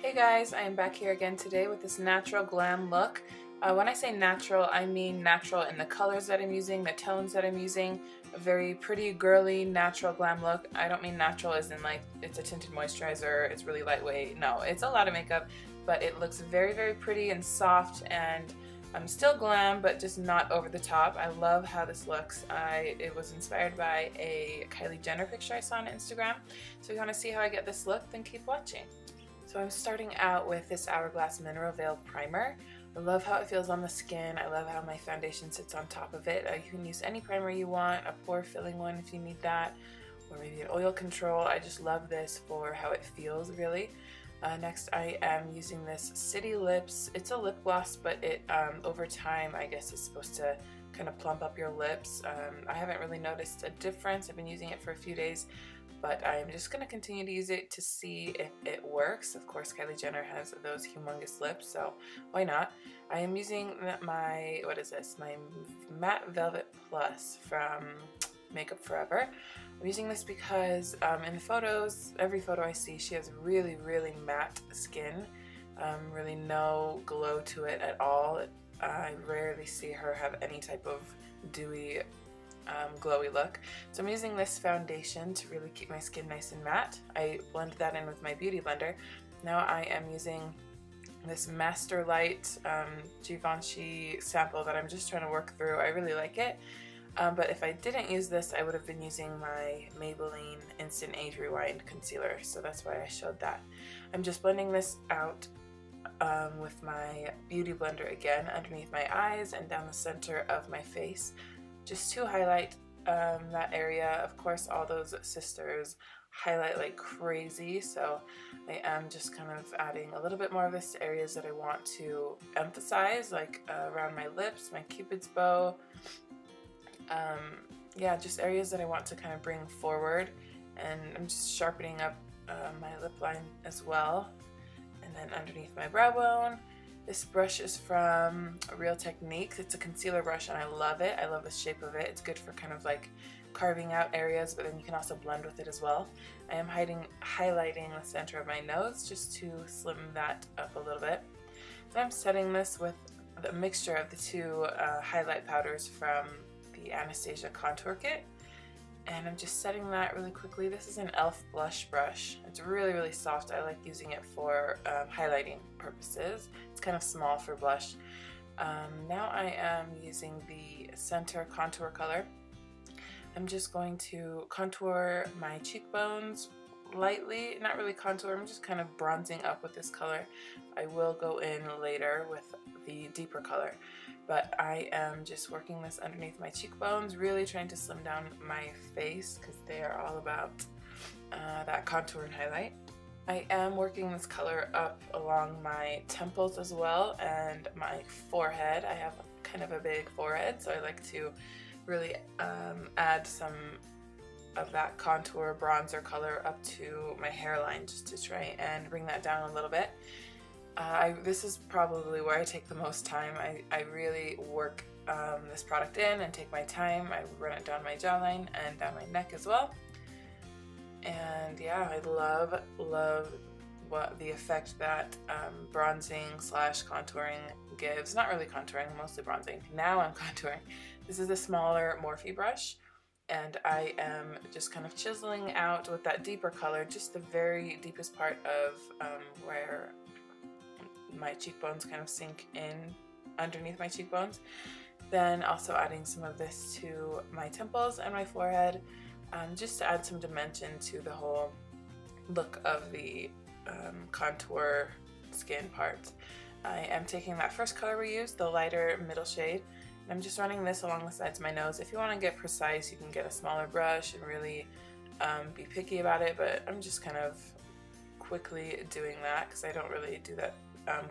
Hey guys, I am back here again today with this natural glam look. When I say natural, I mean natural in the colors that I'm using, the tones that I'm using, a very pretty, girly, natural glam look. I don't mean natural as in like it's a tinted moisturizer, it's really lightweight. No, it's a lot of makeup, but it looks very, very pretty and soft, and I'm still glam, but just not over the top. I love how this looks. It was inspired by a Kylie Jenner picture I saw on Instagram. So if you want to see how I get this look, then keep watching. So I'm starting out with this Hourglass Mineral Veil Primer. I love how it feels on the skin. I love how my foundation sits on top of it. You can use any primer you want, a pore filling one if you need that, or maybe an oil control. I just love this for how it feels, really. Next I am using this City Lips. It's a lip gloss, but it over time I guess is supposed to kind of plump up your lips. I haven't really noticed a difference. I've been using it for a few days, but I'm just going to continue to use it to see if it works. Of course, Kylie Jenner has those humongous lips, so why not? I am using my, what is this? My Matte Velvet Plus from Makeup Forever. I'm using this because in the photos, every photo I see, she has really, really matte skin. Really no glow to it at all. I rarely see her have any type of dewy glowy look. So I'm using this foundation to really keep my skin nice and matte. I blend that in with my beauty blender. Now I am using this Master Light Givenchy sample that I'm just trying to work through. I really like it. But if I didn't use this, I would have been using my Maybelline Instant Age Rewind Concealer, so that's why I showed that. I'm just blending this out with my beauty blender again underneath my eyes and down the center of my face, just to highlight that area. Of course, all those sisters highlight like crazy, so I am just kind of adding a little bit more of this to areas that I want to emphasize, like around my lips, my cupid's bow. Yeah, just areas that I want to kind of bring forward, and I'm just sharpening up my lip line as well. And then underneath my brow bone, this brush is from Real Techniques. It's a concealer brush and I love it. I love the shape of it. It's good for kind of like carving out areas, but then you can also blend with it as well. I am highlighting the center of my nose just to slim that up a little bit. So I'm setting this with the mixture of the two highlight powders from the Anastasia contour kit, and I'm just setting that really quickly. This is an e.l.f. blush brush. It's really, really soft. I like using it for highlighting purposes. It's kind of small for blush. Now I am using the center contour color. I'm just going to contour my cheekbones lightly, not really contour, I'm just kind of bronzing up with this color. I will go in later with the deeper color, but I am just working this underneath my cheekbones, really trying to slim down my face because they are all about that contour and highlight. I am working this color up along my temples as well and my forehead. I have kind of a big forehead, so I like to really add some of that contour bronzer color up to my hairline just to try and bring that down a little bit. This is probably where I take the most time. I really work this product in and take my time. I run it down my jawline and down my neck as well. And yeah, I love what the effect that bronzing slash contouring gives. Not really contouring, mostly bronzing. Now I'm contouring. This is a smaller Morphe brush, and I am just kind of chiseling out with that deeper color, just the very deepest part of where my cheekbones kind of sink in underneath my cheekbones. Then also adding some of this to my temples and my forehead, just to add some dimension to the whole look of the contour skin part. I am taking that first color we used, the lighter middle shade, and I'm just running this along the sides of my nose. If you want to get precise, you can get a smaller brush and really be picky about it, but I'm just kind of quickly doing that because I don't really do that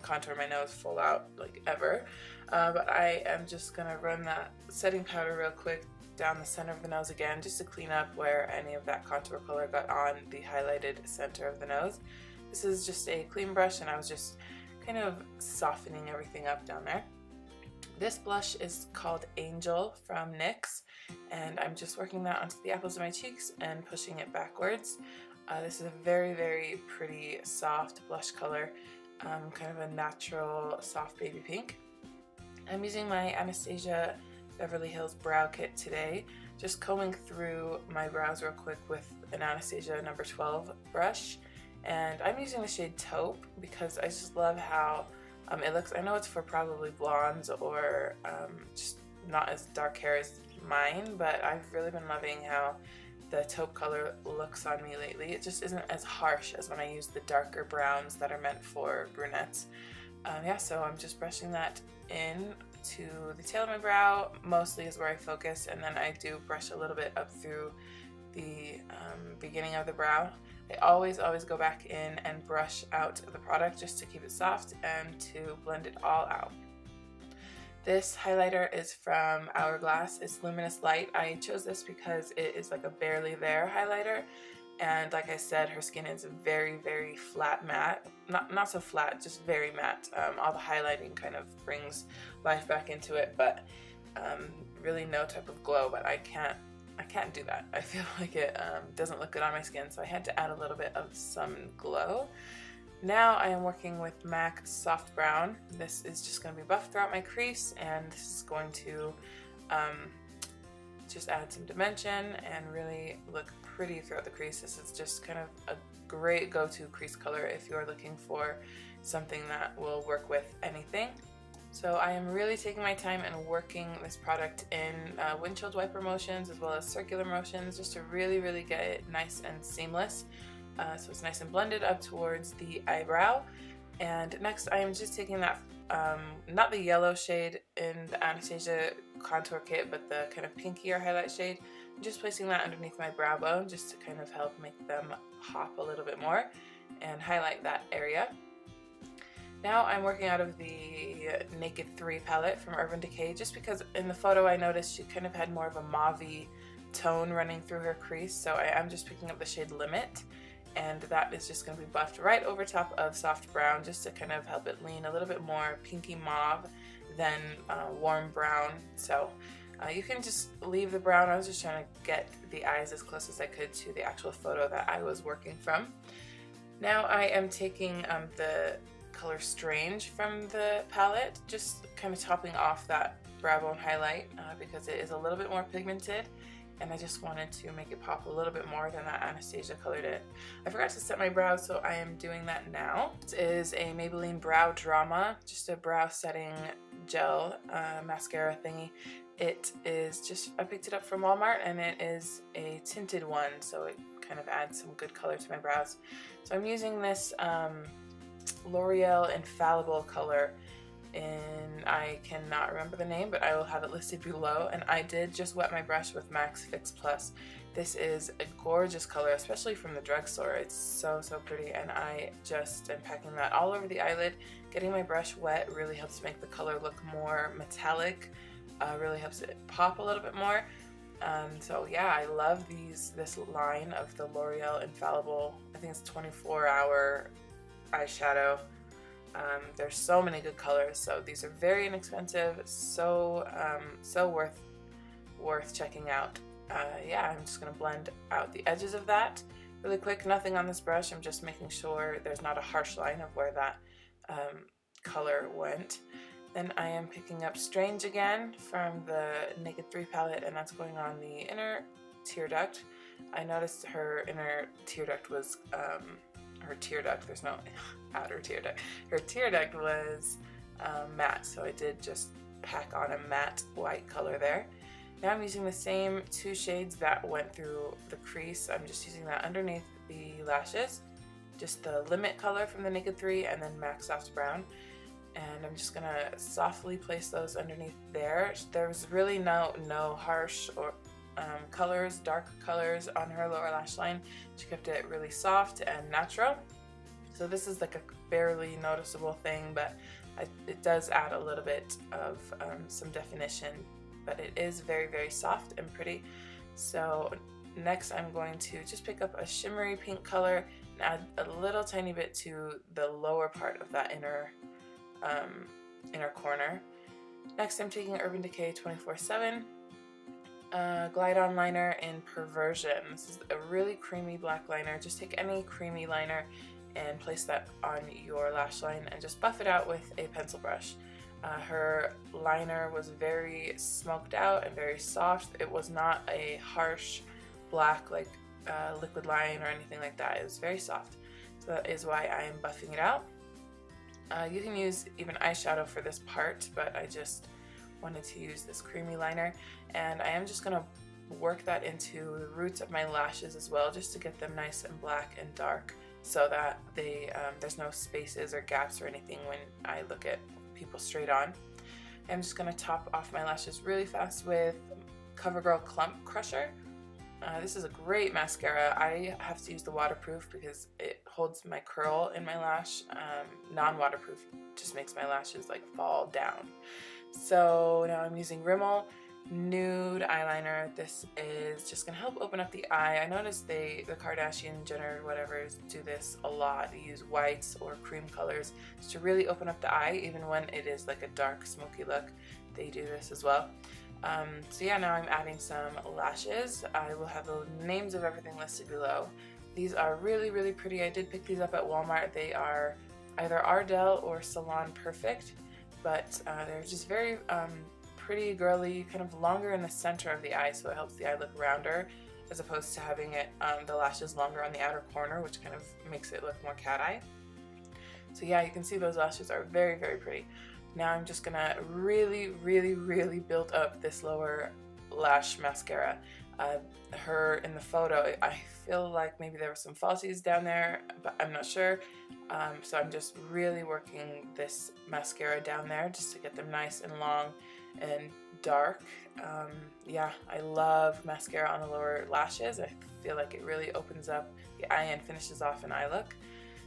contour my nose full out like ever. But I am just gonna run that setting powder real quick down the center of the nose again, just to clean up where any of that contour color got on the highlighted center of the nose. This is just a clean brush, and I was just kind of softening everything up down there. This blush is called Angel from NYX, and I'm just working that onto the apples of my cheeks and pushing it backwards. This is a very, very pretty soft blush color, kind of a natural soft baby pink. I'm using my Anastasia Beverly Hills Brow Kit today, just combing through my brows real quick with an Anastasia number 12 brush. And I'm using the shade Taupe because I just love how it looks. I know it's for probably blondes or just not as dark hair as mine, but I've really been loving how the taupe color looks on me lately. It just isn't as harsh as when I use the darker browns that are meant for brunettes. Yeah, so I'm just brushing that in to the tail of my brow, mostly is where I focus, and then I do brush a little bit up through the beginning of the brow. I always go back in and brush out the product just to keep it soft and to blend it all out. This highlighter is from Hourglass. It's Luminous Light. I chose this because it is like a barely there highlighter, and like I said, her skin is very, very flat matte. Not so flat, just very matte. All the highlighting kind of brings life back into it, but really no type of glow. But I can't do that. I feel like it doesn't look good on my skin, so I had to add a little bit of some glow. Now I am working with MAC Soft Brown. This is just going to be buffed throughout my crease, and this is going to just add some dimension and really look pretty throughout the crease. This is just kind of a great go-to crease color if you're looking for something that will work with anything. So I am really taking my time and working this product in windshield wiper motions as well as circular motions, just to really get it nice and seamless. So it's nice and blended up towards the eyebrow. And next I am just taking that, not the yellow shade in the Anastasia contour kit, but the kind of pinkier highlight shade, and just placing that underneath my brow bone just to kind of help make them pop a little bit more and highlight that area. Now I'm working out of the Naked 3 palette from Urban Decay, just because in the photo I noticed she kind of had more of a mauve-y tone running through her crease, so I am just picking up the shade Limit, and that is just going to be buffed right over top of Soft Brown just to kind of help it lean a little bit more pinky mauve than warm brown. So you can just leave the brown. I was just trying to get the eyes as close as I could to the actual photo that I was working from. Now I am taking the color Strange from the palette, just kind of topping off that brow bone highlight because it is a little bit more pigmented, and I just wanted to make it pop a little bit more than that Anastasia colored it. I forgot to set my brows, so I am doing that now. This is a Maybelline Brow Drama, just a brow setting gel mascara thingy. It is just, I picked it up from Walmart, and it is a tinted one, so it kind of adds some good color to my brows. So I'm using this L'Oreal Infallible color in, I cannot remember the name, but I will have it listed below. And I did just wet my brush with MAC's Fix Plus. This is a gorgeous color, especially from the drugstore. It's so pretty, and I just am packing that all over the eyelid. Getting my brush wet really helps make the color look more metallic, really helps it pop a little bit more. So yeah, I love this line of the L'Oreal Infallible. I think it's 24-hour eyeshadow. There's so many good colors, so these are very inexpensive, so worth checking out. Yeah, I'm just gonna blend out the edges of that really quick. Nothing on this brush. I'm just making sure there's not a harsh line of where that color went. Then I am picking up Strange again from the Naked 3 palette, and that's going on the inner tear duct. I noticed her inner tear duct was her tear duct, there's no outer tear duct. Her tear duct was matte, so I did just pack on a matte white color there. Now I'm using the same two shades that went through the crease. I'm just using that underneath the lashes, just the Limit color from the Naked 3 and then MAC Soft Brown. And I'm just gonna softly place those underneath there. There's really no harsh or colors, dark colors on her lower lash line. She kept it really soft and natural. So this is like a barely noticeable thing, but it does add a little bit of some definition, but it is very soft and pretty. So next I'm going to just pick up a shimmery pink color and add a little tiny bit to the lower part of that inner corner. Next I'm taking Urban Decay 24/7 Glide-On liner in Perversion. This is a really creamy black liner. Just take any creamy liner and place that on your lash line and just buff it out with a pencil brush. Her liner was very smoked out and very soft. It was not a harsh black like liquid line or anything like that. It was very soft. So that is why I am buffing it out. You can use even eyeshadow for this part, but I just wanted to use this creamy liner, and I am just going to work that into the roots of my lashes as well, just to get them nice and black and dark, so that there's no spaces or gaps or anything when I look at people straight on. I'm just going to top off my lashes really fast with Covergirl Clump Crusher. This is a great mascara. I have to use the waterproof because it holds my curl in my lash. Non-waterproof just makes my lashes like fall down. So now I'm using Rimmel Nude Eyeliner. This is just gonna help open up the eye. I noticed the Kardashian, Jenner, whatever, do this a lot. They use whites or cream colors to really open up the eye, even when it is like a dark, smoky look. They do this as well. So yeah, now I'm adding some lashes. I will have the names of everything listed below. These are really, really pretty. I did pick these up at Walmart. They are either Ardell or Salon Perfect, but they're just very pretty, girly, kind of longer in the center of the eye, so it helps the eye look rounder, as opposed to having it the lashes longer on the outer corner, which kind of makes it look more cat eye. So yeah, you can see those lashes are very, very pretty. Now I'm just gonna really, really, really build up this lower lash mascara. Her in the photo, I feel like maybe there were some falsies down there, but I'm not sure. So I'm just really working this mascara down there just to get them nice and long and dark. Yeah, I love mascara on the lower lashes. I feel like it really opens up the eye and finishes off an eye look.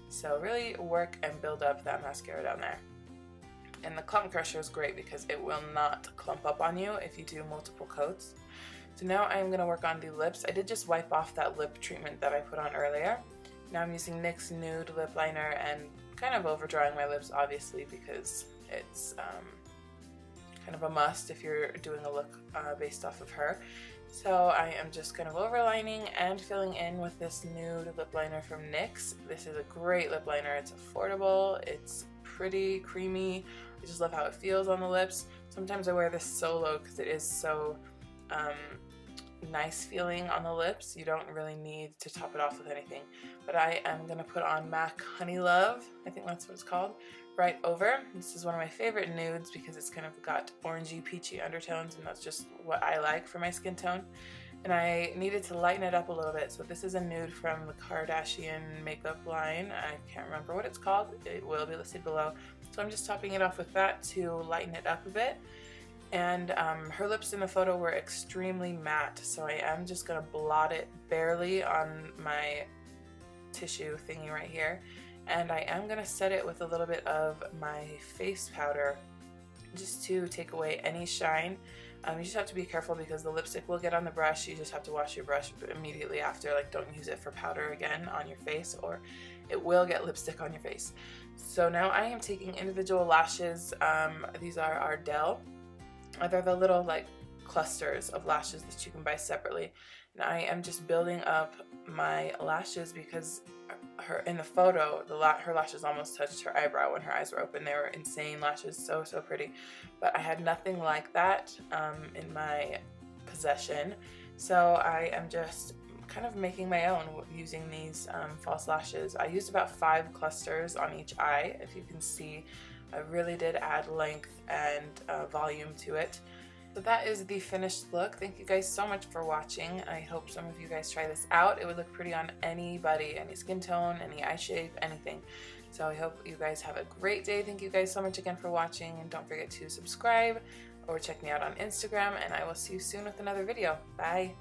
So really work and build up that mascara down there. And the Clump Crusher is great because it will not clump up on you if you do multiple coats. So now I'm going to work on the lips. I did just wipe off that lip treatment that I put on earlier. Now I'm using NYX Nude Lipliner and kind of overdrawing my lips, obviously, because it's kind of a must if you're doing a look based off of her. So I am just kind of overlining and filling in with this nude lip liner from NYX. This is a great lip liner. It's affordable, it's pretty, creamy. I just love how it feels on the lips. Sometimes I wear this solo because it is so nice feeling on the lips. You don't really need to top it off with anything. But I am going to put on MAC Honey Love, I think that's what it's called, right over. This is one of my favorite nudes because it's kind of got orangey, peachy undertones, and that's just what I like for my skin tone. And I needed to lighten it up a little bit, so this is a nude from the Kardashian makeup line. I can't remember what it's called. It will be listed below. So I'm just topping it off with that to lighten it up a bit. And her lips in the photo were extremely matte, so I am just going to blot it barely on my tissue thingy right here. And I am going to set it with a little bit of my face powder just to take away any shine. You just have to be careful because the lipstick will get on the brush. You just have to wash your brush immediately after. Like, don't use it for powder again on your face or it will get lipstick on your face. So now I am taking individual lashes. These are Ardell. They're the little like clusters of lashes that you can buy separately. And I am just building up my lashes because her in the photo, her lashes almost touched her eyebrow when her eyes were open. They were insane lashes, so pretty. But I had nothing like that in my possession. So I am just kind of making my own using these false lashes. I used about 5 clusters on each eye. If you can see, I really did add length and volume to it. So that is the finished look. Thank you guys so much for watching. I hope some of you guys try this out. It would look pretty on anybody, any skin tone, any eye shape, anything. So I hope you guys have a great day. Thank you guys so much again for watching, and don't forget to subscribe or check me out on Instagram, and I will see you soon with another video. Bye!